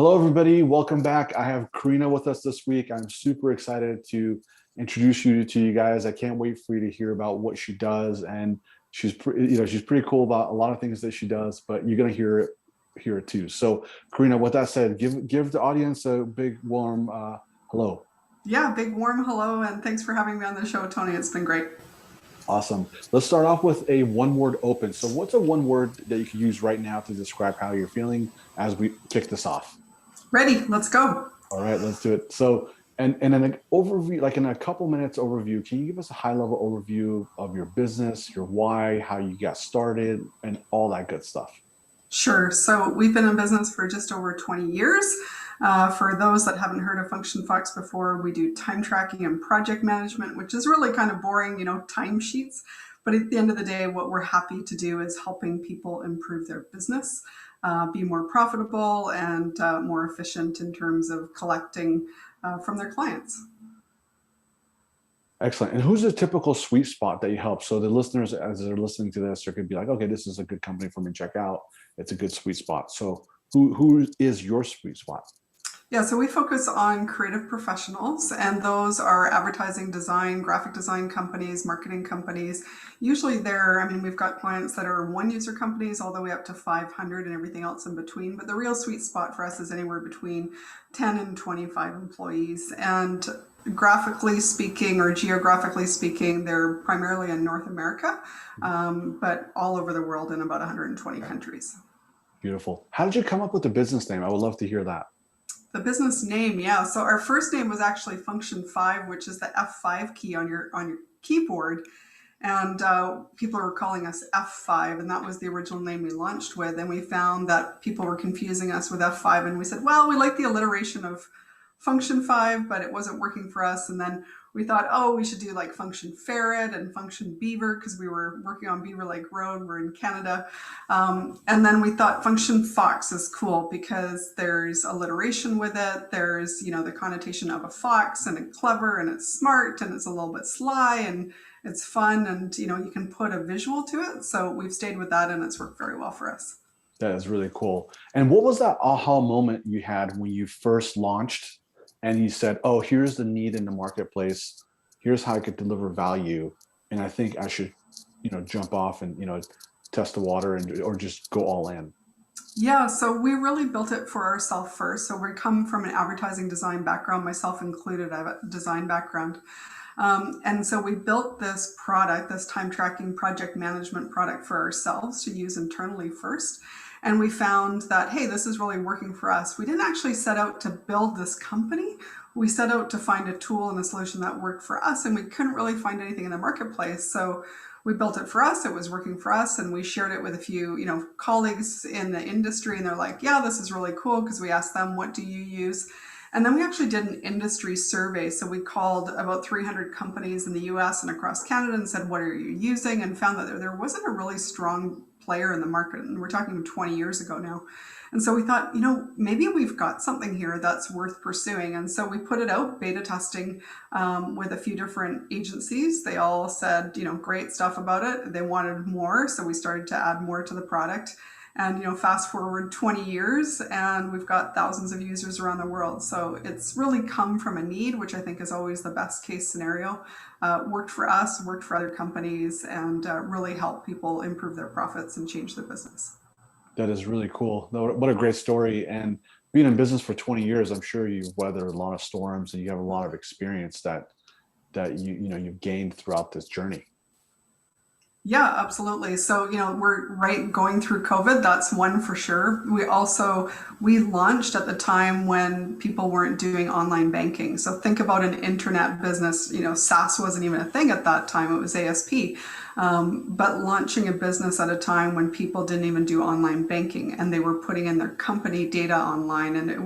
Hello, everybody. Welcome back. I have Corina with us this week. I'm super excited to introduce you to you guys. I can't wait for you to hear about what she does, and she's pretty cool about a lot of things that she does. But you're gonna hear it too. So, Corina, with that said, give the audience a big warm hello. Yeah, big warm hello, and thanks for having me on the show, Tony. It's been great. Awesome. Let's start off with a one word open. So, what's a one word that you could use right now to describe how you're feeling as we kick this off? Ready? Let's go. All right, let's do it. So, and in an overview, like in a couple minutes overview, can you give us a high level overview of your business, your why, how you got started, and all that good stuff? Sure. So we've been in business for just over 20 years. For those that haven't heard of FunctionFox before, we do time tracking and project management, which is really kind of boring, timesheets. But at the end of the day, what we're happy to do is helping people improve their business, be more profitable and more efficient in terms of collecting from their clients. Excellent. And who's the typical sweet spot that you help? So the listeners, as they're listening to this, are going to be like, okay, this is a good company for me to check out. It's a good sweet spot. So who is your sweet spot? Yeah, so we focus on creative professionals, and those are advertising, design, graphic design companies, marketing companies. Usually we've got clients that are one user companies all the way up to 500 and everything else in between. But the real sweet spot for us is anywhere between 10 and 25 employees. And graphically speaking or geographically speaking, they're primarily in North America, but all over the world in about 120 countries. Beautiful. How did you come up with the business name? I would love to hear that. The business name, yeah. So our first name was actually Function 5, which is the F5 key on your keyboard. And people were calling us F5, and that was the original name we launched with. And we found that people were confusing us with F5, and we said, well, we like the alliteration of Function 5, but it wasn't working for us. And then we thought, oh, we should do like Function Ferret and Function Beaver because we were working on Beaver Lake Road. We're in Canada. And then we thought Function Fox is cool because there's alliteration with it. There's, the connotation of a fox, and it's clever and it's smart and it's a little bit sly and it's fun, and, you can put a visual to it. So we've stayed with that, and it's worked very well for us. That is really cool. And what was that aha moment you had when you first launched and you said, oh, here's the need in the marketplace. Here's how I could deliver value. And I think I should, jump off and, test the water or just go all in. Yeah, so we really built it for ourselves first. So we come from an advertising design background, myself included. I have a design background. And so we built this product, this time tracking project management product for ourselves to use internally first. And we found that, hey, this is really working for us. We didn't actually set out to build this company. We set out to find a tool and a solution that worked for us, and we couldn't really find anything in the marketplace. So we built it for us. It was working for us, and we shared it with a few, colleagues in the industry, and they're like, yeah, this is really cool, because we asked them, what do you use? And then we actually did an industry survey. So we called about 300 companies in the US and across Canada and said, what are you using? And found that there wasn't a really strong player in the market. And we're talking 20 years ago now. And so we thought, maybe we've got something here that's worth pursuing. And so we put it out, beta testing with a few different agencies. They all said, great stuff about it. They wanted more. So we started to add more to the product. And fast forward 20 years, and we've got thousands of users around the world. So it's really come from a need, which I think is always the best case scenario. Worked for us, worked for other companies, and really helped people improve their profits and change their business. That is really cool. What a great story. And being in business for 20 years, I'm sure you've weathered a lot of storms and you have a lot of experience that you've gained throughout this journey. Yeah, absolutely. So, we're right going through COVID. That's one for sure. We launched at the time when people weren't doing online banking. So think about an internet business, SaaS wasn't even a thing at that time. It was ASP. But launching a business at a time when people didn't even do online banking, and they were putting in their company data online. And,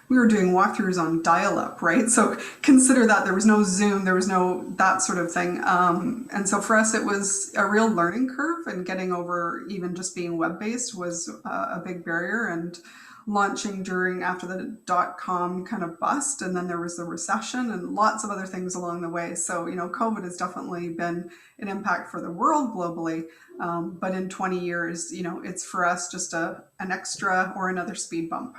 we were doing walkthroughs on dial-up, right? So consider that there was no Zoom, there was no that sort of thing. And so for us, it was a real learning curve, and getting over even just being web-based was a big barrier. And launching after the dot-com kind of bust, and then there was the recession and lots of other things along the way. So, COVID has definitely been an impact for the world globally. But in 20 years, it's for us just an extra or another speed bump.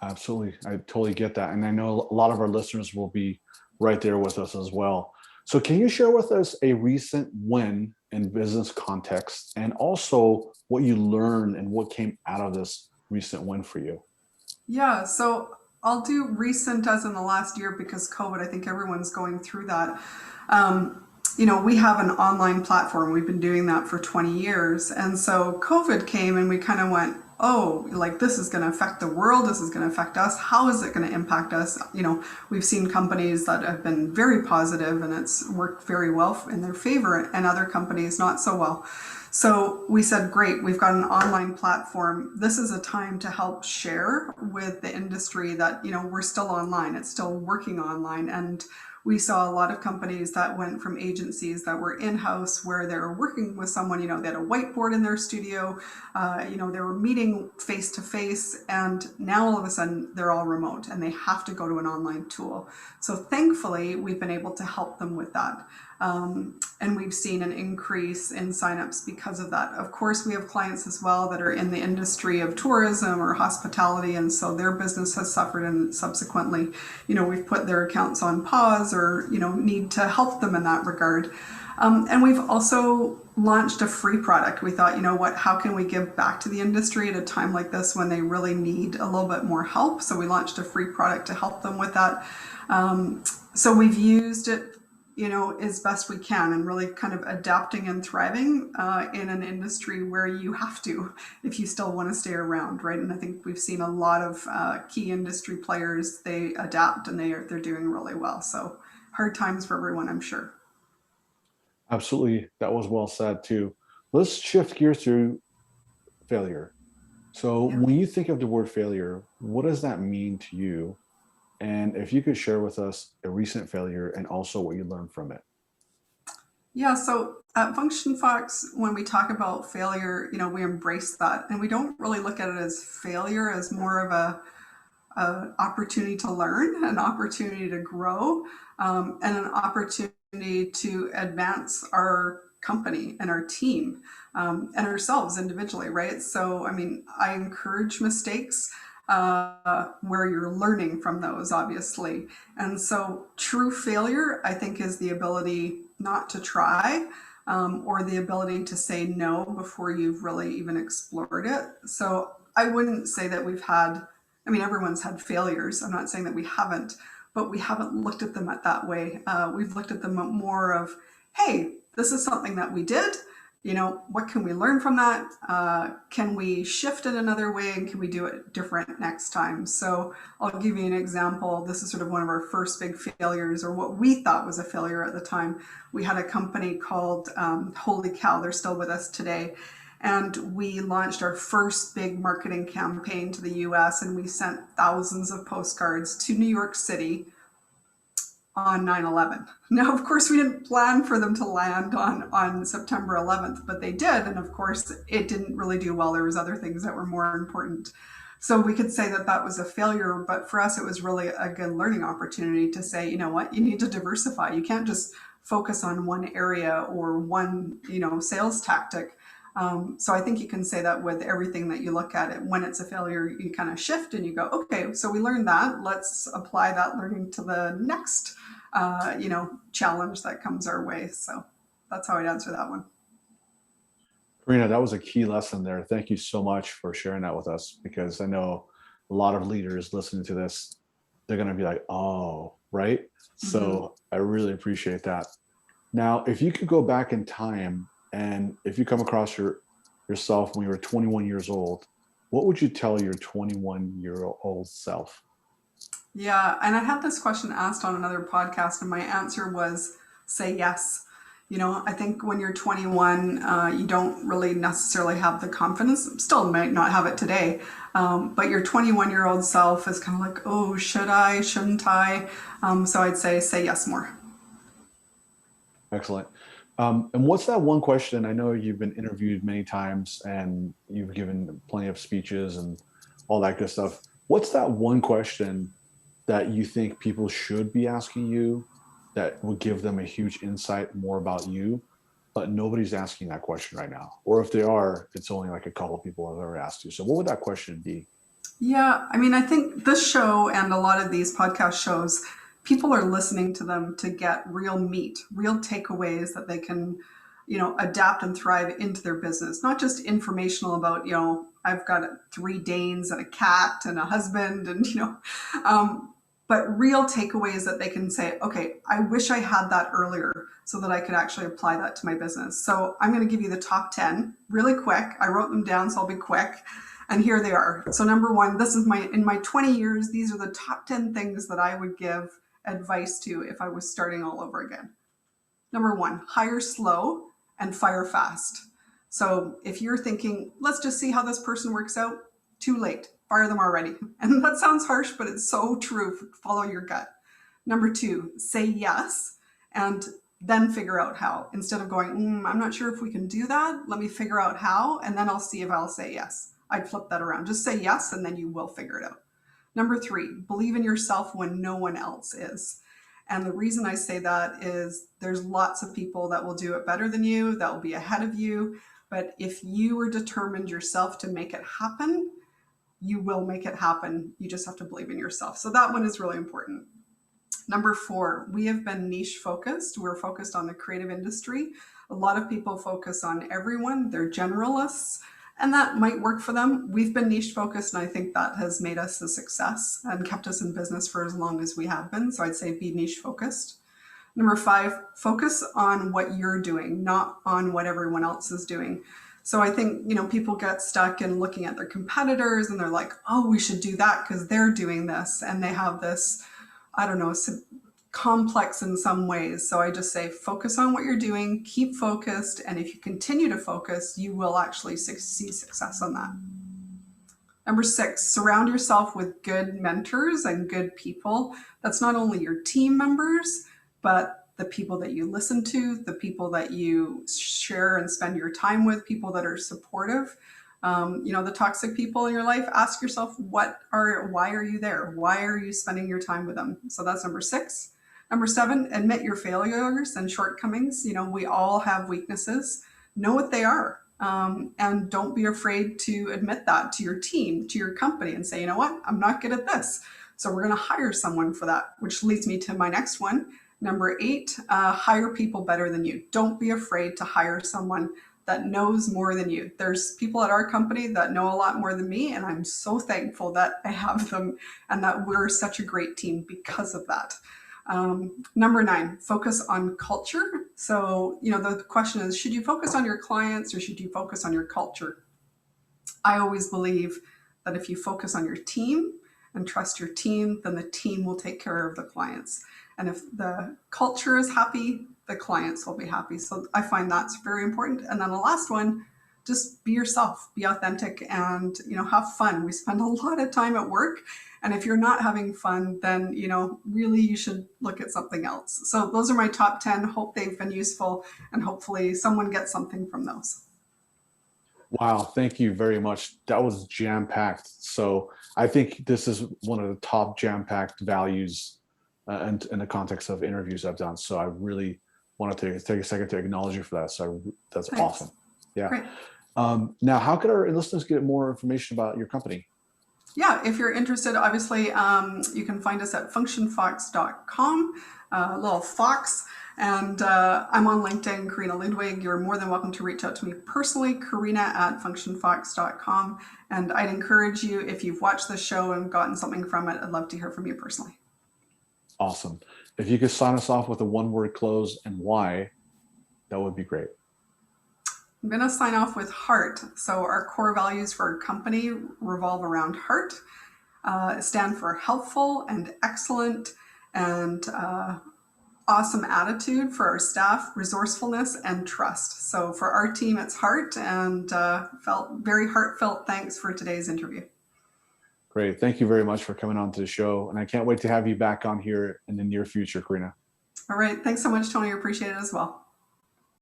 Absolutely. I totally get that. And I know a lot of our listeners will be right there with us as well. So can you share with us a recent win in business context and also what you learned and what came out of this recent win for you? Yeah, so I'll do recent as in the last year because COVID, I think everyone's going through that. Um, we have an online platform. We've been doing that for 20 years. And so COVID came and we kind of went, oh, like this is going to affect the world. This is going to affect us. How is it going to impact us? We've seen companies that have been very positive and it's worked very well in their favor, and other companies not so well. So we said, great, we've got an online platform. This is a time to help share with the industry that, we're still online, it's still working online. And we saw a lot of companies that went from agencies that were in-house where they were working with someone, they had a whiteboard in their studio, they were meeting face to face, and now all of a sudden they're all remote and they have to go to an online tool. So thankfully, we've been able to help them with that. And we've seen an increase in signups because of that. Of course, we have clients as well that are in the industry of tourism or hospitality, and so their business has suffered, and subsequently, we've put their accounts on pause or, need to help them in that regard. And we've also launched a free product. We thought, how can we give back to the industry at a time like this when they really need a little bit more help? So we launched a free product to help them with that. So we've used it as best we can, and really kind of adapting and thriving in an industry where you have to, if you still want to stay around, right? And I think we've seen a lot of key industry players, they adapt and they're doing really well. So hard times for everyone, I'm sure. Absolutely. That was well said too. Let's shift gears to failure. So Yeah. when you think of the word failure, what does that mean to you? And if you could share with us a recent failure and also what you learned from it. Yeah, so at FunctionFox, when we talk about failure, we embrace that, and we don't really look at it as failure, as more of a opportunity to learn, an opportunity to grow, and an opportunity to advance our company and our team, and ourselves individually, right? So, I mean, I encourage mistakes where you're learning from those, obviously. And so, true failure, I think, is the ability not to try, or the ability to say no before you've really even explored it. So, I wouldn't say that we've had, I mean, everyone's had failures. I'm not saying that we haven't, but we haven't looked at them at that way. We've looked at them more of, hey, this is something that we did. What can we learn from that? Can we shift it another way, and can we do it different next time? So I'll give you an example. This is sort of one of our first big failures, or what we thought was a failure at the time. We had a company called Holy Cow. They're still with us today. And we launched our first big marketing campaign to the US, and we sent thousands of postcards to New York City on 9/11. Now, of course, we didn't plan for them to land on September 11th, but they did. And of course, it didn't really do well. There was other things that were more important. So we could say that that was a failure, but for us, it was really a good learning opportunity to say, you know what, you need to diversify. You can't just focus on one area or one, sales tactic. So I think you can say that with everything that you look at it. When it's a failure, you kind of shift and you go, okay, so we learned that. Let's apply that learning to the next, challenge that comes our way. So that's how I'd answer that one. Karina, that was a key lesson there. Thank you so much for sharing that with us, because I know a lot of leaders listening to this, they're going to be like, oh, right. Mm-hmm. So I really appreciate that. Now, if you could go back in time and if you come across yourself when you were 21 years old, what would you tell your 21-year-old self? Yeah, and I had this question asked on another podcast, and my answer was say yes. I think when you're 21, you don't really necessarily have the confidence. Still might not have it today, but your 21-year-old self is kind of like, oh, should I? Shouldn't I? So I'd say yes more. Excellent. And what's that one question? I know you've been interviewed many times and you've given plenty of speeches and all that good stuff. What's that one question that you think people should be asking you that would give them a huge insight more about you, but nobody's asking that question right now? Or if they are, it's only like a couple of people have ever asked you. So what would that question be? Yeah, I mean, I think this show and a lot of these podcast shows, people are listening to them to get real meat, real takeaways that they can, adapt and thrive into their business. Not just informational about, I've got three Danes and a cat and a husband, and um, but real takeaways that they can say, okay, I wish I had that earlier so that I could actually apply that to my business. So I'm going to give you the top 10 really quick. I wrote them down, so I'll be quick. And here they are. So number one, this is in my 20 years, these are the top 10 things that I would give advice to if I was starting all over again. Number one, hire slow and fire fast. So if you're thinking, let's just see how this person works out, too late, fire them already. And that sounds harsh, but it's so true. Follow your gut. Number two, say yes and then figure out how. Instead of going, I'm not sure if we can do that, let me figure out how, and then I'll see if I'll say yes. I'd flip that around. Just say yes, and then you will figure it out. Number three, believe in yourself when no one else is. And the reason I say that is there's lots of people that will do it better than you, that will be ahead of you. But if you are determined yourself to make it happen, you will make it happen. You just have to believe in yourself. So that one is really important. Number four, we have been niche focused. We're focused on the creative industry. A lot of people focus on everyone. They're generalists, and that might work for them. We've been niche focused, and I think that has made us a success and kept us in business for as long as we have been. So I'd say be niche focused. Number five, focus on what you're doing, not on what everyone else is doing. So I think, people get stuck in looking at their competitors and they're like, oh, we should do that because they're doing this. And they have this, I don't know, complex in some ways. So I just say, focus on what you're doing, keep focused. And if you continue to focus, you will actually see success on that. Number six, surround yourself with good mentors and good people. That's not only your team members, but the people that you listen to, the people that you share and spend your time with, people that are supportive. The toxic people in your life, ask yourself, why are you there? Why are you spending your time with them? So that's number six. Number seven, admit your failures and shortcomings. We all have weaknesses. Know what they are. And don't be afraid to admit that to your team, to your company, and say, you know what, I'm not good at this. So we're going to hire someone for that, which leads me to my next one. Number eight, hire people better than you. Don't be afraid to hire someone that knows more than you. There's people at our company that know a lot more than me, and I'm so thankful that I have them and that we're such a great team because of that. Number nine, focus on culture. So, the question is, should you focus on your clients or should you focus on your culture? I always believe that if you focus on your team and trust your team, then the team will take care of the clients. And if the culture is happy, the clients will be happy. So I find that's very important. And then the last one, just be yourself, be authentic, and have fun. We spend a lot of time at work, and if you're not having fun, then really you should look at something else. So those are my top 10. Hope they've been useful, and hopefully someone gets something from those. Wow, thank you very much. That was jam-packed. So I think this is one of the top jam-packed values and in the context of interviews I've done. So I really want to take a second to acknowledge you for that. So that's Thanks. awesome. Yeah. Great. Now, how could our listeners get more information about your company? Yeah, if you're interested, obviously, you can find us at functionfox.com, little fox. And I'm on LinkedIn, Corina Ludwig. You're more than welcome to reach out to me personally, Corina@functionfox.com. And I'd encourage you, if you've watched the show and gotten something from it, I'd love to hear from you personally. Awesome. If you could sign us off with a one-word close and why, that would be great. I'm going to sign off with heart. So our core values for our company revolve around heart, stand for helpful and excellent and awesome attitude for our staff, resourcefulness, and trust. So for our team, it's heart, and felt very heartfelt thanks for today's interview. Great. Thank you very much for coming on to the show. And I can't wait to have you back on here in the near future, Corina. All right. Thanks so much, Tony. I appreciate it as well.